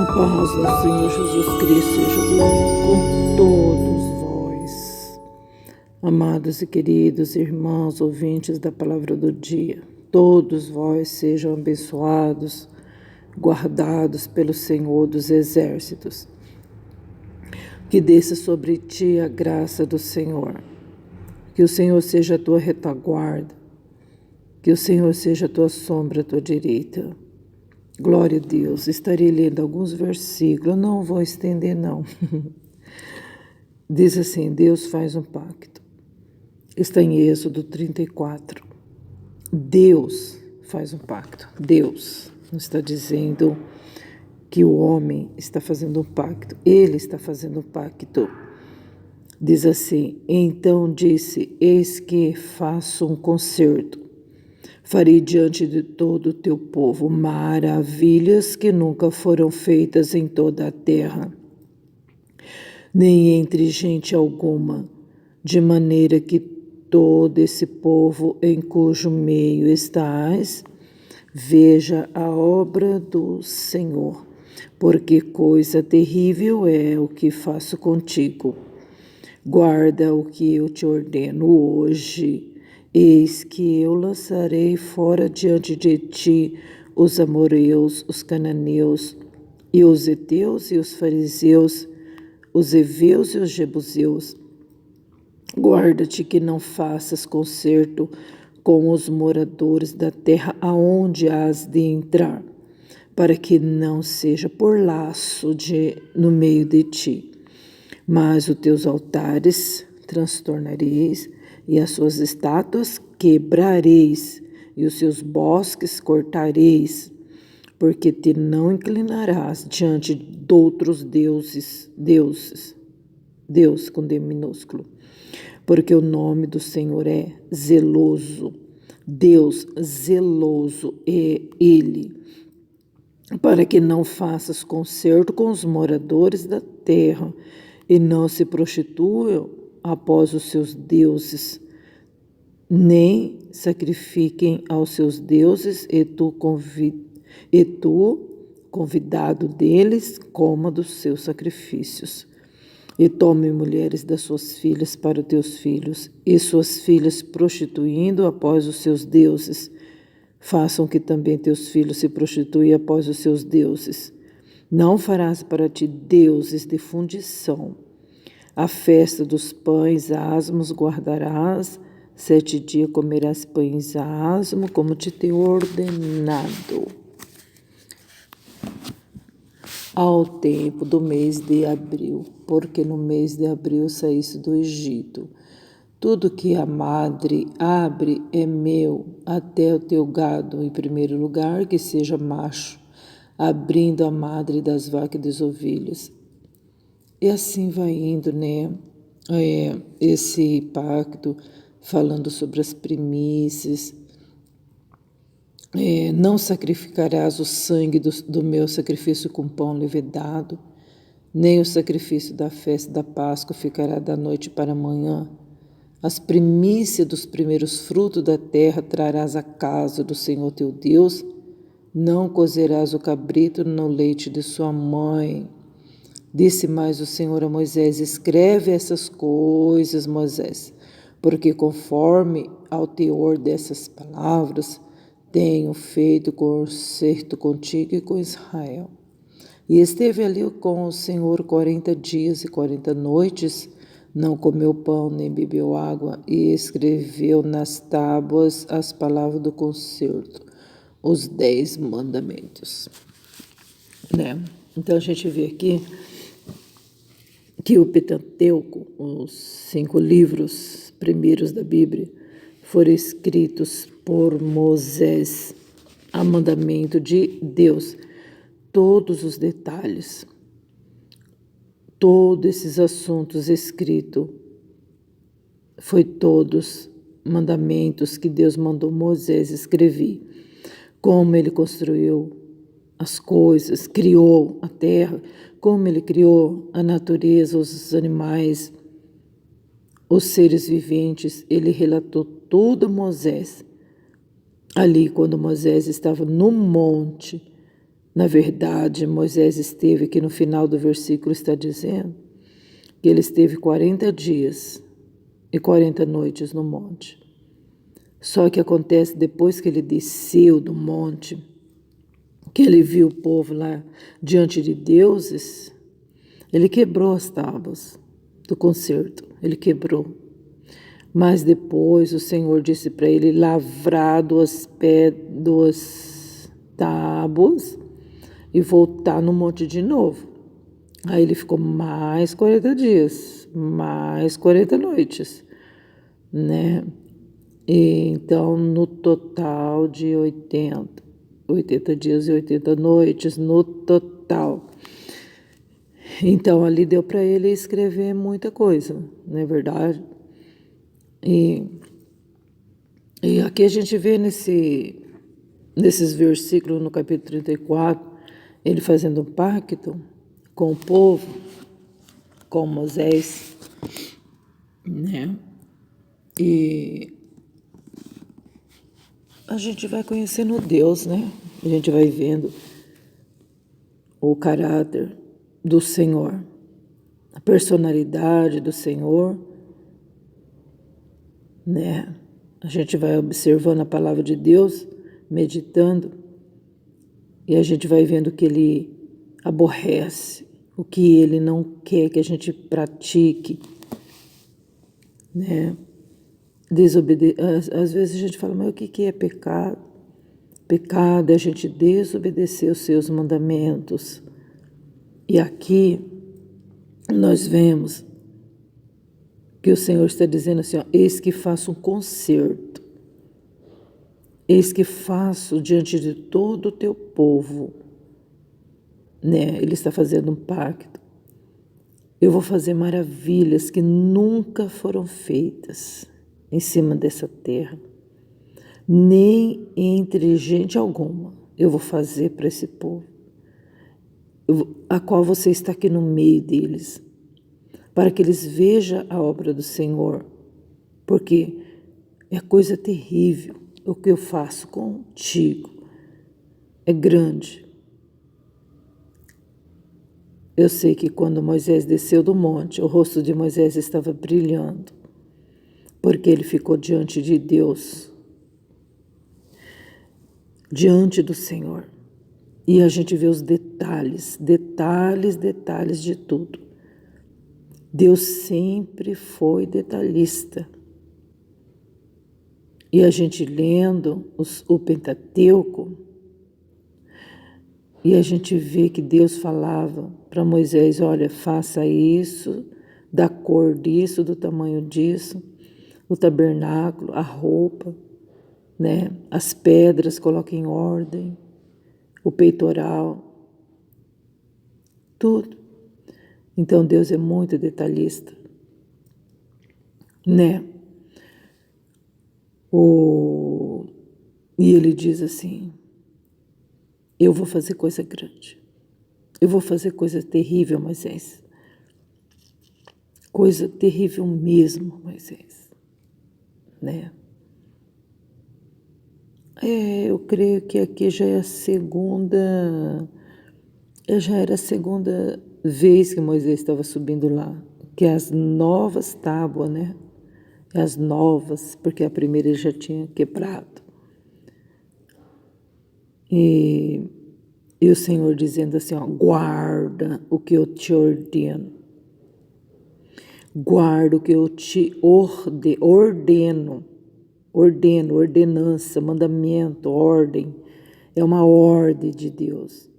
A paz do Senhor Jesus Cristo seja com todos vós, amados e queridos irmãos, ouvintes da palavra do dia. Todos vós sejam abençoados, guardados pelo Senhor dos exércitos. Que desça sobre ti a graça do Senhor. Que o Senhor seja a tua retaguarda. Que o Senhor seja a tua sombra, a tua direita. Glória a Deus. Estarei lendo alguns versículos, não vou estender não. Diz assim, Deus faz um pacto. Está em Êxodo 34. Deus faz um pacto. Deus não está dizendo que o homem está fazendo um pacto. Ele está fazendo um pacto. Diz assim, então disse, eis que faço um concerto. Farei diante de todo o teu povo maravilhas que nunca foram feitas em toda a terra, nem entre gente alguma, de maneira que todo esse povo em cujo meio estás, veja a obra do Senhor, porque coisa terrível é o que faço contigo. Guarda o que eu te ordeno hoje. Eis que eu lançarei fora diante de ti os amoreus, os cananeus, e os heteus e os fariseus, os heveus e os jebuseus. Guarda-te que não faças concerto com os moradores da terra aonde has de entrar, para que não seja por laço no meio de ti. Mas os teus altares transtornareis, e as suas estátuas quebrareis, e os seus bosques cortareis, porque te não inclinarás diante de outros deuses, Deus com D minúsculo, porque o nome do Senhor é zeloso, Deus zeloso é Ele, para que não faças concerto com os moradores da terra, e não se prostituam após os seus deuses, nem sacrifiquem aos seus deuses, e tu, convidado deles, coma dos seus sacrifícios. E tome mulheres das suas filhas para os teus filhos, e suas filhas prostituindo após os seus deuses, façam que também teus filhos se prostituam após os seus deuses. Não farás para ti deuses de fundição. A festa dos pães asmos guardarás, 7 dias comerás pães asmos, como te tenho ordenado. Ao tempo do mês de abril, porque no mês de abril saíste do Egito. Tudo que a madre abre é meu, até o teu gado, em primeiro lugar, que seja macho, abrindo a madre das vacas e das ovelhas. E assim vai indo, né? Esse pacto, falando sobre as primícias. Não sacrificarás o sangue do meu sacrifício com pão levedado, nem o sacrifício da festa da Páscoa ficará da noite para amanhã. As primícias dos primeiros frutos da terra trarás à casa do Senhor teu Deus. Não cozerás o cabrito no leite de sua mãe. Disse mais o Senhor a Moisés, escreve essas coisas, Moisés, porque conforme ao teor dessas palavras, tenho feito concerto contigo e com Israel. E esteve ali com o Senhor 40 dias e 40 noites, não comeu pão nem bebeu água, e escreveu nas tábuas as palavras do concerto, os 10 mandamentos. Né? Então a gente vê aqui que o Pentateuco, os 5 livros primeiros da Bíblia, foram escritos por Moisés a mandamento de Deus. Todos os detalhes, todos esses assuntos escritos, foi todos mandamentos que Deus mandou Moisés escrever. Como ele construiu as coisas, criou a terra, como ele criou a natureza, os animais, os seres viventes, ele relatou tudo a Moisés. Ali, quando Moisés estava no monte, Na verdade, Moisés esteve, aqui no final do versículo está dizendo, que ele esteve 40 dias e 40 noites no monte. Só que acontece depois que ele desceu do monte, que ele viu o povo lá diante de deuses, ele quebrou as tábuas do concerto, ele quebrou. Mas depois o Senhor disse para ele lavrar duas tábuas e voltar no monte de novo. Aí ele ficou mais 40 dias, mais 40 noites, né? E então, no total de 80 dias e 80 noites, no total. Então, ali deu para ele escrever muita coisa, não é verdade? E aqui a gente vê nesses versículos, no capítulo 34, ele fazendo um pacto com o povo, com Moisés, né? E a gente vai conhecendo Deus, né? A gente vai vendo o caráter do Senhor, a personalidade do Senhor, né? A gente vai observando a palavra de Deus, meditando, e a gente vai vendo que Ele aborrece, o que Ele não quer que a gente pratique, né? Às vezes a gente fala, mas o que é pecado? Pecado é a gente desobedecer os seus mandamentos. E aqui nós vemos que o Senhor está dizendo assim, ó, eis que faço um concerto, eis que faço diante de todo o teu povo, né? Ele está fazendo um pacto. Eu vou fazer maravilhas que nunca foram feitas em cima dessa terra, nem entre gente alguma eu vou fazer para esse povo, a qual você está aqui no meio deles, para que eles vejam a obra do Senhor, porque é coisa terrível o que eu faço contigo, é grande. Eu sei que quando Moisés desceu do monte, o rosto de Moisés estava brilhando, porque ele ficou diante de Deus, diante do Senhor. E a gente vê os detalhes de tudo. Deus sempre foi detalhista. E a gente lendo o Pentateuco, e a gente vê que Deus falava para Moisés, olha, faça isso, da cor disso, do tamanho disso, o tabernáculo, a roupa, né? As pedras, coloque em ordem, o peitoral, tudo. Então Deus é muito detalhista, né? E ele diz assim, eu vou fazer coisa grande, eu vou fazer coisa terrível, Moisés, coisa terrível mesmo, Moisés, né? Eu creio que aqui já era a segunda vez que Moisés estava subindo lá, que as novas tábuas, né? As novas, porque a primeira ele já tinha quebrado. E o Senhor dizendo assim, ó, guarda o que eu te ordeno. Guarda o que eu te ordeno. Ordeno, ordenança, mandamento, ordem. É uma ordem de Deus.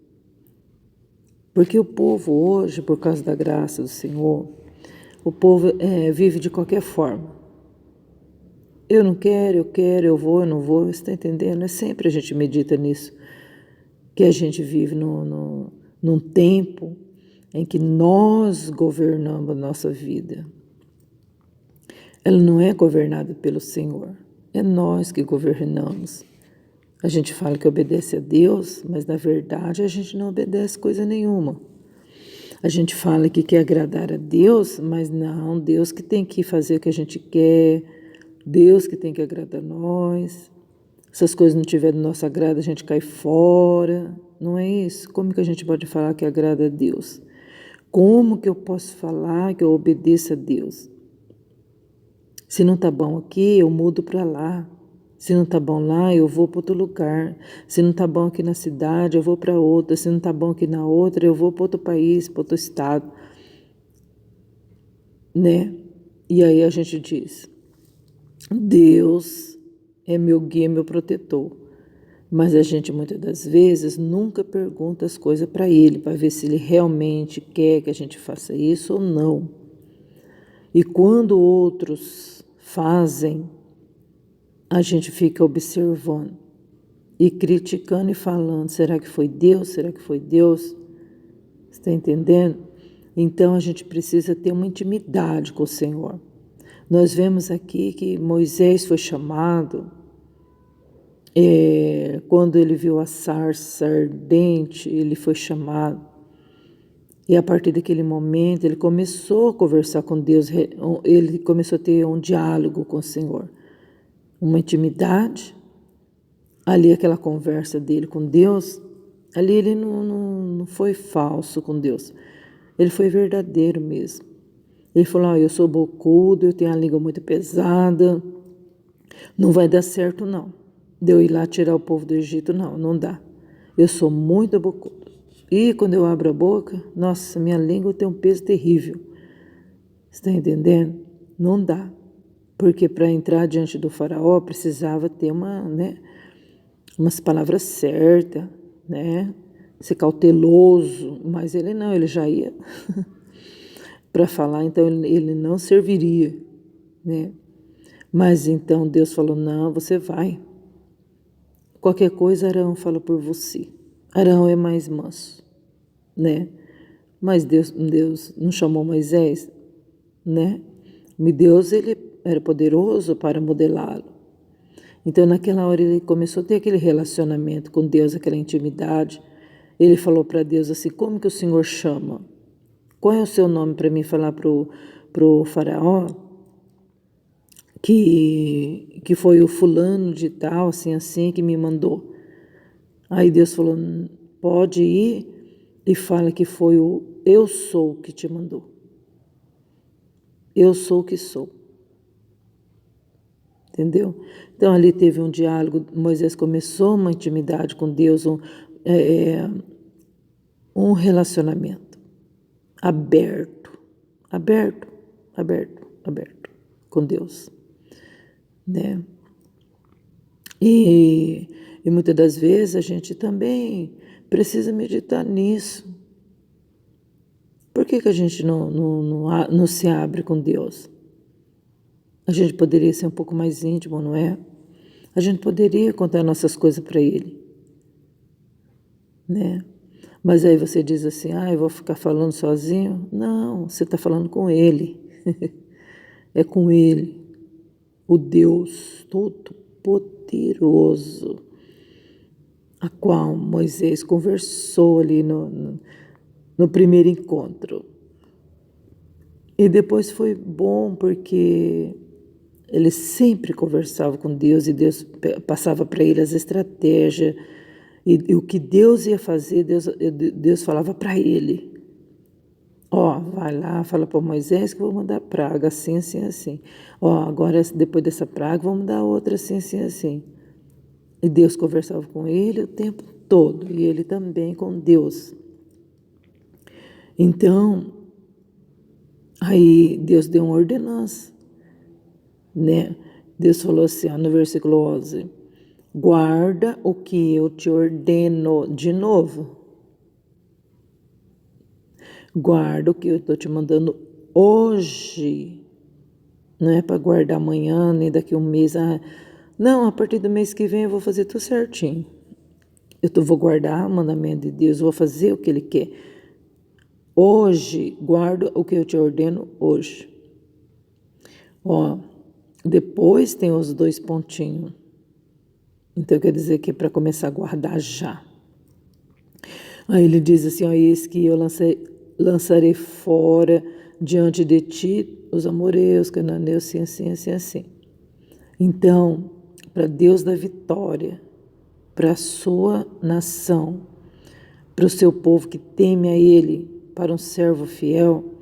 Porque o povo hoje, por causa da graça do Senhor, o povo vive de qualquer forma. Eu não quero, eu quero, eu vou, eu não vou. Você está entendendo? É sempre a gente medita nisso. Que a gente vive num tempo em que nós governamos a nossa vida. Ela não é governada pelo Senhor. É nós que governamos. A gente fala que obedece a Deus, mas na verdade a gente não obedece coisa nenhuma. A gente fala que quer agradar a Deus, mas não, Deus que tem que fazer o que a gente quer, Deus que tem que agradar nós. Se as coisas não tiverem do nosso agrado, a gente cai fora. Não é isso? Como que a gente pode falar que agrada a Deus? Como que eu posso falar que eu obedeço a Deus? Se não tá bom aqui, eu mudo para lá. Se não tá bom lá, eu vou para outro lugar. Se não tá bom aqui na cidade, eu vou para outra. Se não tá bom aqui na outra, eu vou para outro país, para outro estado, né? E aí a gente diz: Deus é meu guia, meu protetor. Mas a gente muitas das vezes nunca pergunta as coisas para Ele, para ver se Ele realmente quer que a gente faça isso ou não. E quando outros fazem, a gente fica observando e criticando e falando: será que foi Deus? Será que foi Deus? Você está entendendo? Então a gente precisa ter uma intimidade com o Senhor. Nós vemos aqui que Moisés foi chamado quando ele viu a sarça ardente, ele foi chamado. E a partir daquele momento ele começou a conversar com Deus, ele começou a ter um diálogo com o Senhor, uma intimidade. Ali aquela conversa dele com Deus, ali ele não foi falso com Deus, ele foi verdadeiro mesmo. Ele falou: eu sou bocudo, eu tenho a língua muito pesada, não vai dar certo não. De eu ir lá tirar o povo do Egito, não dá. Eu sou muito bocudo. E quando eu abro a boca, nossa, minha língua tem um peso terrível. Está entendendo? Não dá. Porque para entrar diante do faraó precisava ter umas palavras certas, né? Ser cauteloso. Mas ele não, ele já ia para falar, então ele não serviria, né? Mas então Deus falou: não, você vai. Qualquer coisa Arão fala por você. Arão é mais manso, né? Mas Deus não chamou Moisés, né? Deus, ele era poderoso para modelá-lo. Então naquela hora ele começou a ter aquele relacionamento com Deus, aquela intimidade. Ele falou para Deus assim: como que o Senhor chama? Qual é o seu nome para mim falar pro faraó que foi o fulano de tal, assim, que me mandou? Aí Deus falou: pode ir e fala que foi o eu sou que te mandou. Eu sou o que sou. Entendeu? Então ali teve um diálogo, Moisés começou uma intimidade com Deus, um relacionamento aberto com Deus, né? E muitas das vezes a gente também precisa meditar nisso. Por que a gente não se abre com Deus? A gente poderia ser um pouco mais íntimo, não é? A gente poderia contar nossas coisas para Ele, né? Mas aí você diz assim: eu vou ficar falando sozinho? Não, você está falando com Ele. É com Ele, o Deus Todo-Poderoso, a qual Moisés conversou ali no primeiro encontro. E depois foi bom porque ele sempre conversava com Deus e Deus passava para ele as estratégias e o que Deus ia fazer, Deus falava para ele: vai lá, fala para Moisés que eu vou mandar praga, assim, assim, assim. Agora depois dessa praga, vamos dar outra, assim, assim, assim. E Deus conversava com ele o tempo todo, e ele também com Deus. Então, aí Deus deu uma ordenança, né? Deus falou assim, no versículo 11, guarda o que eu te ordeno, de novo. Guarda o que eu estou te mandando hoje. Não é para guardar amanhã, nem daqui a um mês. Não, a partir do mês que vem eu vou fazer tudo certinho. Vou guardar o mandamento de Deus, vou fazer o que Ele quer. Hoje, guarda o que eu te ordeno hoje. Depois tem os 2 pontinhos. Então quer dizer que é para começar a guardar já. Aí ele diz assim: eis que eu lançarei fora diante de ti os amoreus, cananeus, assim, assim, assim, assim. Então, para Deus dar vitória, para a sua nação, para o seu povo que teme a Ele, para um servo fiel,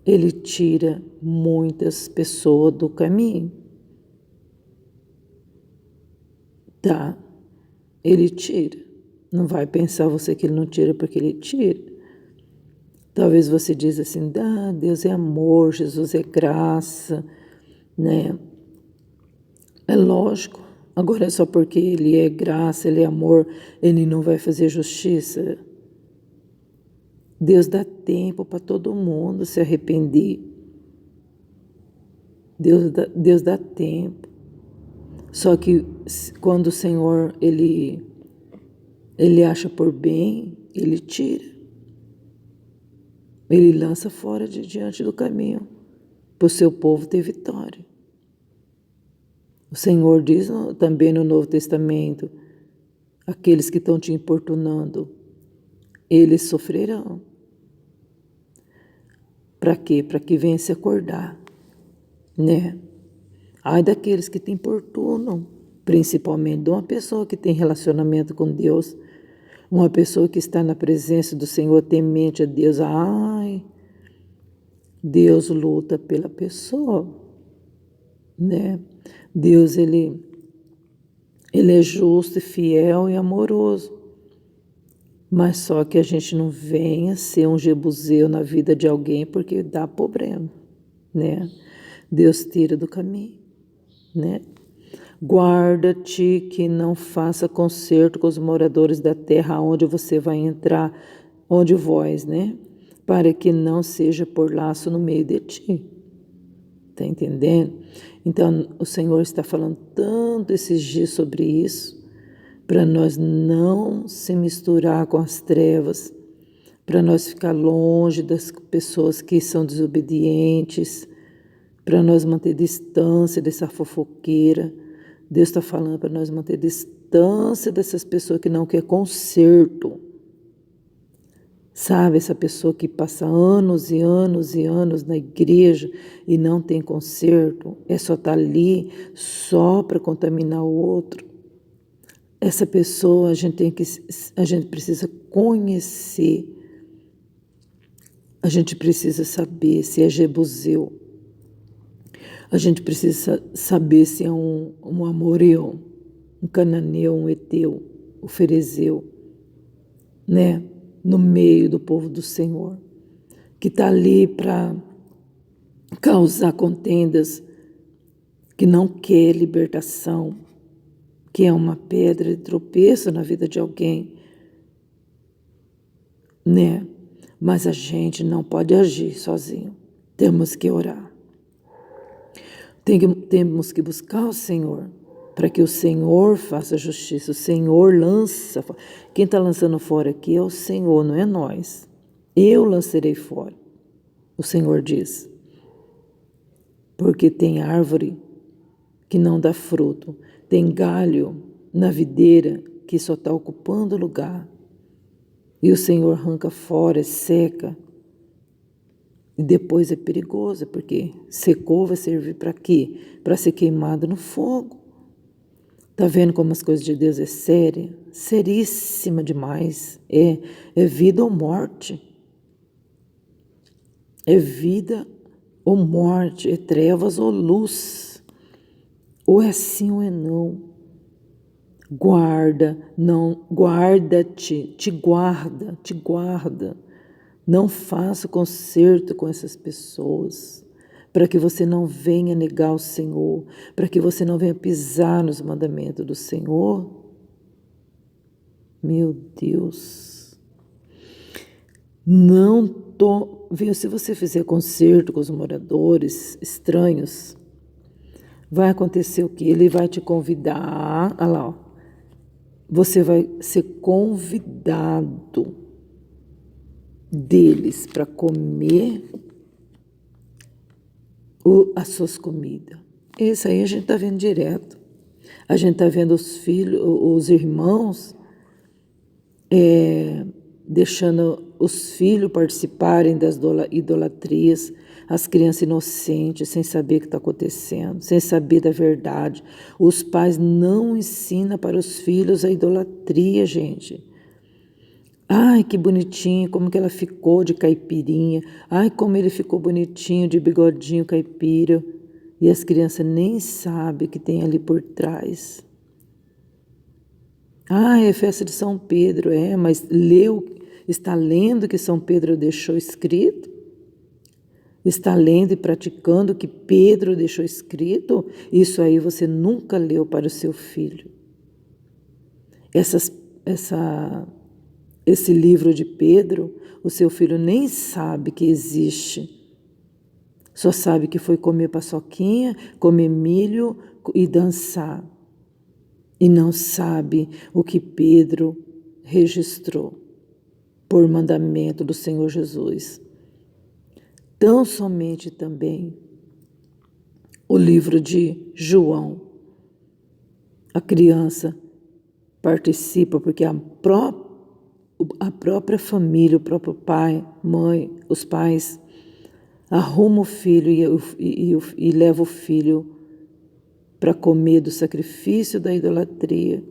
Ele tira muitas pessoas do caminho. Tá? Ele tira. Não vai pensar você que Ele não tira porque Ele tira. Talvez você diz assim, Deus é amor, Jesus é graça, né? É lógico. Agora é só porque Ele é graça, Ele é amor, Ele não vai fazer justiça. Deus dá tempo para todo mundo se arrepender. Deus dá tempo. Só que quando o Senhor, Ele acha por bem, Ele tira. Ele lança fora de diante do caminho, para o seu povo ter vitória. O Senhor diz também no Novo Testamento, aqueles que estão te importunando, eles sofrerão. Para quê? Para que venha se acordar, né? Ai daqueles que te importunam, principalmente de uma pessoa que tem relacionamento com Deus, uma pessoa que está na presença do Senhor, temente a Deus. Ai, Deus luta pela pessoa, né? Deus, Ele é justo, fiel e amoroso. Mas só que a gente não venha ser um jebuseu na vida de alguém porque dá problema, né? Deus tira do caminho, né? Guarda-te que não faça concerto com os moradores da terra onde você vai entrar, onde vós, né? Para que não seja por laço no meio de ti. Tá entendendo? Então, o Senhor está falando tanto esses dias sobre isso, para nós não se misturar com as trevas, para nós ficar longe das pessoas que são desobedientes, para nós manter distância dessa fofoqueira. Deus está falando para nós manter distância dessas pessoas que não querem conserto. Sabe, essa pessoa que passa anos e anos e anos na igreja e não tem conserto, é só estar ali só para contaminar o outro. Essa pessoa a gente precisa conhecer, a gente precisa saber se é jebuseu, a gente precisa saber se é um amoreu, um cananeu, um eteu, um ferezeu, né? No meio do povo do Senhor, que está ali para causar contendas, que não quer libertação, que é uma pedra de tropeço na vida de alguém, né? Mas a gente não pode agir sozinho, temos que orar. Temos que buscar o Senhor, para que o Senhor faça justiça, o Senhor lança. Quem está lançando fora aqui é o Senhor, não é nós. Eu lançarei fora, o Senhor diz. Porque tem árvore que não dá fruto, tem galho na videira que só está ocupando lugar. E o Senhor arranca fora, seca. E depois é perigoso, porque secou vai servir para quê? Para ser queimado no fogo. Tá vendo como as coisas de Deus é séria? Seríssima demais. É vida ou morte. É vida ou morte, é trevas ou luz. Ou é sim ou é não. Guarda-te, te guarda. Não faça concerto com essas pessoas, para que você não venha negar o Senhor, para que você não venha pisar nos mandamentos do Senhor. Meu Deus. Viu, se você fizer concerto com os moradores estranhos, vai acontecer o quê? Ele vai te convidar, olha lá, ó, você vai ser convidado deles para comer as suas comidas. Isso aí a gente está vendo direto. A gente está vendo os filhos, os irmãos, deixando os filhos participarem das idolatrias, as crianças inocentes, sem saber o que está acontecendo, sem saber da verdade. Os pais não ensinam para os filhos a idolatria, gente. Ai, que bonitinho, como que ela ficou de caipirinha. Ai, como ele ficou bonitinho de bigodinho caipira. E as crianças nem sabem o que tem ali por trás. Ah, é festa de São Pedro, mas está lendo que São Pedro deixou escrito? Está lendo e praticando o que Pedro deixou escrito? Isso aí você nunca leu para o seu filho. Essas, essa Esse livro de Pedro, o seu filho nem sabe que existe. Só sabe que foi comer paçoquinha, comer milho e dançar. E não sabe o que Pedro registrou por mandamento do Senhor Jesus. Tão somente também o livro de João. A criança participa porque a própria família, o próprio pai, mãe, os pais, arruma o filho e leva o filho para comer do sacrifício da idolatria.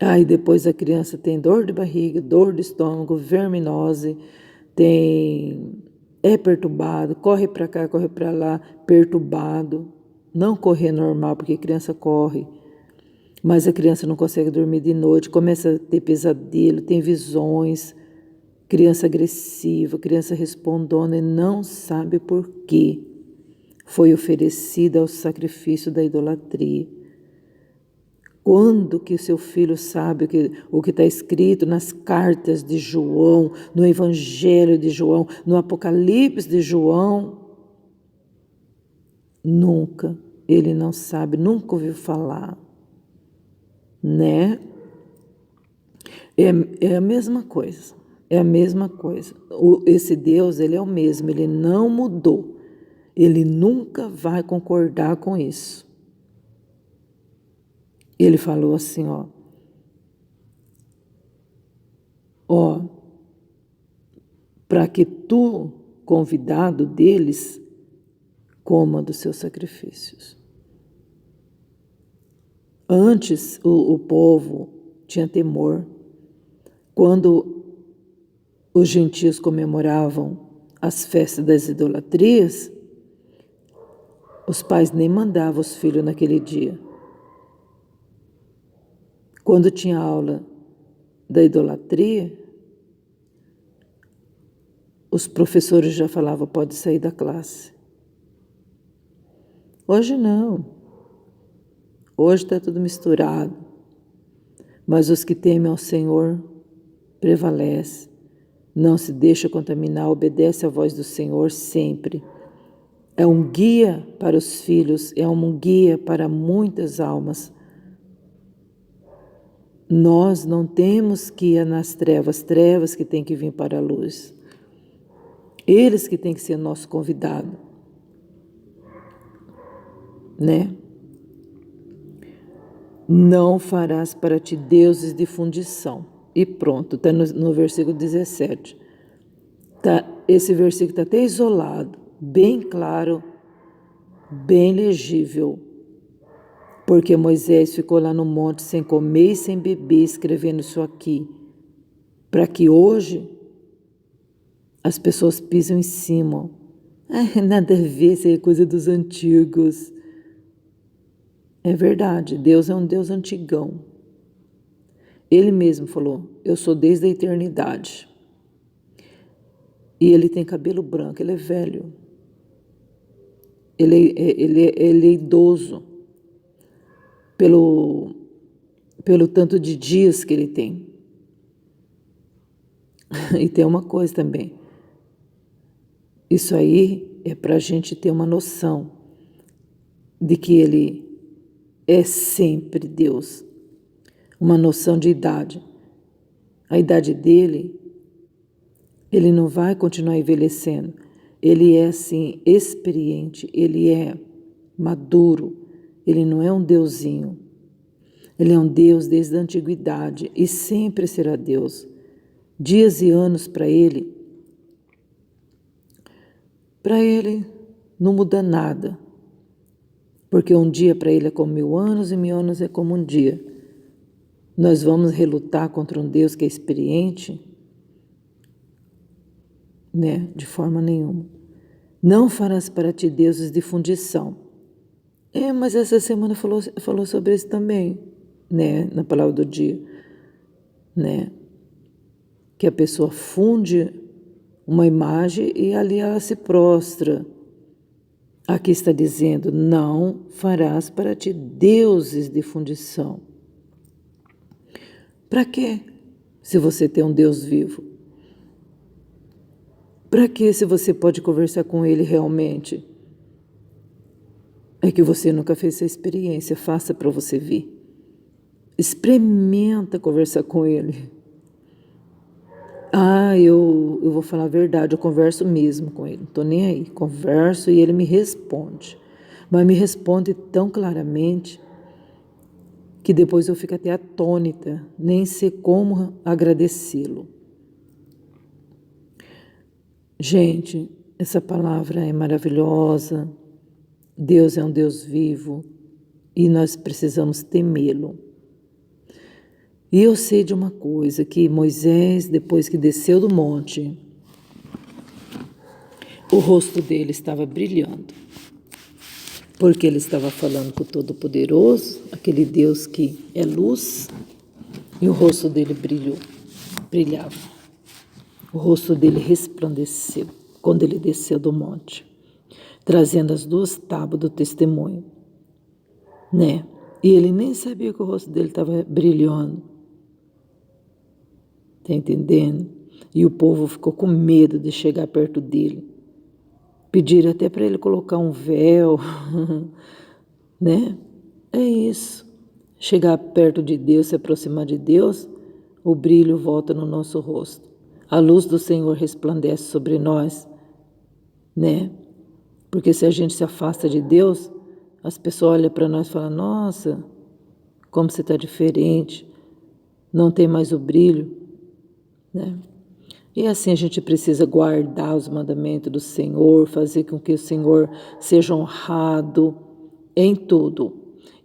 Aí depois a criança tem dor de barriga, dor de estômago, verminose, é perturbado, corre para cá, corre para lá, perturbado. Não correr normal, porque criança corre. Mas a criança não consegue dormir de noite, começa a ter pesadelo, tem visões, criança agressiva, criança respondona e não sabe por quê. Foi oferecida ao sacrifício da idolatria. Quando que o seu filho sabe o que está escrito nas cartas de João, no Evangelho de João, no Apocalipse de João? Nunca. Ele não sabe, nunca ouviu falar. Né? É a mesma coisa. É a mesma coisa. Esse Deus, ele é o mesmo, ele não mudou. Ele nunca vai concordar com isso. Ele falou assim, para que tu, convidado deles, coma dos seus sacrifícios. Antes, o povo tinha temor. Quando os gentios comemoravam as festas das idolatrias, os pais nem mandavam os filhos naquele dia. Quando tinha aula da idolatria, os professores já falavam, pode sair da classe. Hoje não. Hoje está tudo misturado. Mas os que temem ao Senhor prevalecem. Não se deixa contaminar, obedece à voz do Senhor sempre. É um guia para os filhos, é um guia para muitas almas. Nós não temos que ir nas trevas que tem que vir para a luz. Eles que têm que ser nosso convidado, né? Não farás para ti deuses de fundição. E pronto, está no versículo 17. Esse versículo está até isolado, bem claro, bem legível. Porque Moisés ficou lá no monte sem comer e sem beber, escrevendo isso aqui, para que hoje as pessoas pisam em cima. Nada a ver, isso é coisa dos antigos. É verdade, Deus é um Deus antigão. Ele mesmo falou, eu sou desde a eternidade. E ele tem cabelo branco, ele é velho. Ele é idoso pelo tanto de dias que ele tem. E tem uma coisa também. Isso aí é para a gente ter uma noção de que ele é sempre Deus. Uma noção de idade. A idade dele, ele não vai continuar envelhecendo. Ele é, assim, experiente, ele é maduro, ele não é um deusinho. Ele é um Deus desde a antiguidade e sempre será Deus. Dias e anos para ele não muda nada. Porque um dia para ele é como 1000 anos e 1000 anos é como um dia. Nós vamos relutar contra um Deus que é experiente? Né? De forma nenhuma. Não farás para ti deuses de fundição. Mas essa semana falou sobre isso também, né? Na palavra do dia, né? Que a pessoa funde uma imagem e ali ela se prostra. Aqui está dizendo, não farás para ti deuses de fundição. Para quê? Se você tem um Deus vivo. Para quê se você pode conversar com Ele realmente? É que você nunca fez essa experiência, faça para você ver. Experimenta conversar com Ele. Eu vou falar a verdade, eu converso mesmo com Ele, não estou nem aí. Converso e Ele me responde. Mas me responde tão claramente que depois eu fico até atônita, nem sei como agradecê-lo. Gente, essa palavra é maravilhosa. Deus é um Deus vivo e nós precisamos temê-lo. E eu sei de uma coisa, que Moisés, depois que desceu do monte, o rosto dele estava brilhando, porque ele estava falando com o Todo-Poderoso, aquele Deus que é luz, e o rosto dele brilhava. O rosto dele resplandeceu quando ele desceu do monte, trazendo as 2 tábuas do testemunho, né? E ele nem sabia que o rosto dele estava brilhando. Tá entendendo? E o povo ficou com medo de chegar perto dele. Pediram até para ele colocar um véu, né? É isso. Chegar perto de Deus, se aproximar de Deus, o brilho volta no nosso rosto. A luz do Senhor resplandece sobre nós, né? Porque se a gente se afasta de Deus, as pessoas olham para nós e falam, nossa, como você está diferente, não tem mais o brilho, né? E assim a gente precisa guardar os mandamentos do Senhor, fazer com que o Senhor seja honrado em tudo.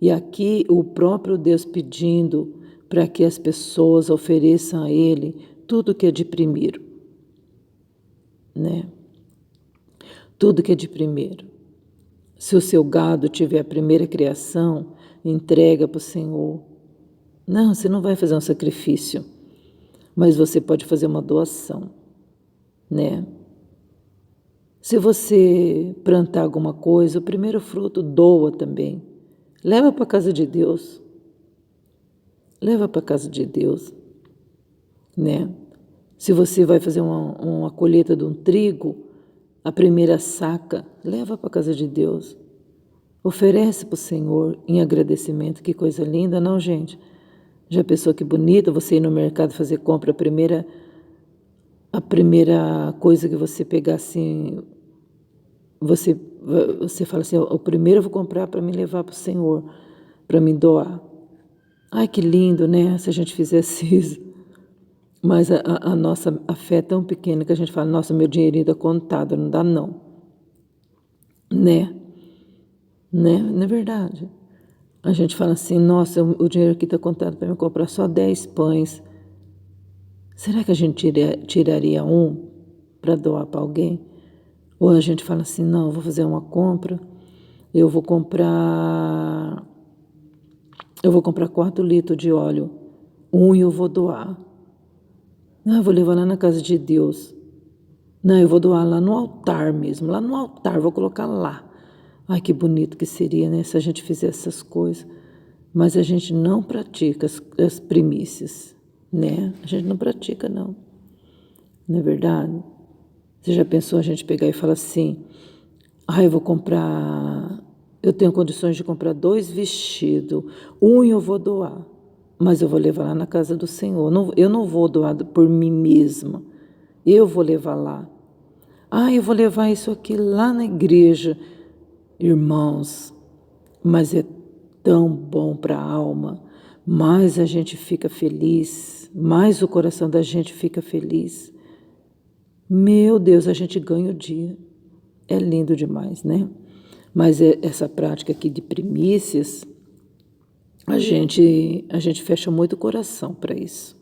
E aqui o próprio Deus pedindo para que as pessoas ofereçam a Ele tudo que é de primeiro, né? Tudo que é de primeiro. Se o seu gado tiver a primeira criação, entrega para o Senhor. Não, você não vai fazer um sacrifício, mas você pode fazer uma doação, né? Se você plantar alguma coisa, o primeiro fruto doa também. Leva para a casa de Deus. Leva para a casa de Deus, né? Se você vai fazer uma colheita de um trigo, a primeira saca, leva para a casa de Deus. Oferece para o Senhor em agradecimento. Que coisa linda, não, gente? Já pensou que bonito você ir no mercado fazer compra, a primeira coisa que você pegar assim, você fala assim, o primeiro eu vou comprar para me levar para o Senhor, para me doar. Ai, que lindo, né? Se a gente fizesse isso. Mas a nossa fé é tão pequena que a gente fala, nossa, meu dinheirinho está contado, não dá não. Né? Não é verdade? A gente fala assim, nossa, o dinheiro aqui está contado para me comprar só 10 pães. Será que a gente tiraria um para doar para alguém? Ou a gente fala assim, não, eu vou fazer uma compra, eu vou comprar 4 litros de óleo, eu vou doar. Não, eu vou levar lá na casa de Deus. Não, eu vou doar lá no altar mesmo, lá no altar, vou colocar lá. Ai, que bonito que seria, né, se a gente fizesse essas coisas. Mas a gente não pratica as primícias, né? A gente não pratica, não. Não é verdade? Você já pensou a gente pegar e falar assim, eu tenho condições de comprar 2 vestidos, eu vou doar, mas eu vou levar lá na casa do Senhor. Eu não vou doar por mim mesma, eu vou levar lá. Eu vou levar isso aqui lá na igreja. Irmãos, mas é tão bom para a alma, mais a gente fica feliz, mais o coração da gente fica feliz. Meu Deus, a gente ganha o dia. É lindo demais, né? Mas essa prática aqui de primícias a gente fecha muito o coração para isso.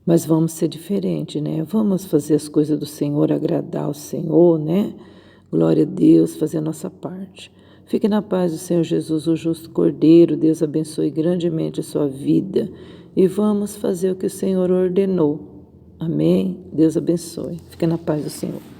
Mas vamos ser diferente, né? Vamos fazer as coisas do Senhor, agradar ao Senhor, né? Glória a Deus, fazer a nossa parte. Fique na paz do Senhor Jesus, o justo Cordeiro. Deus abençoe grandemente a sua vida. E vamos fazer o que o Senhor ordenou. Amém? Deus abençoe. Fique na paz do Senhor.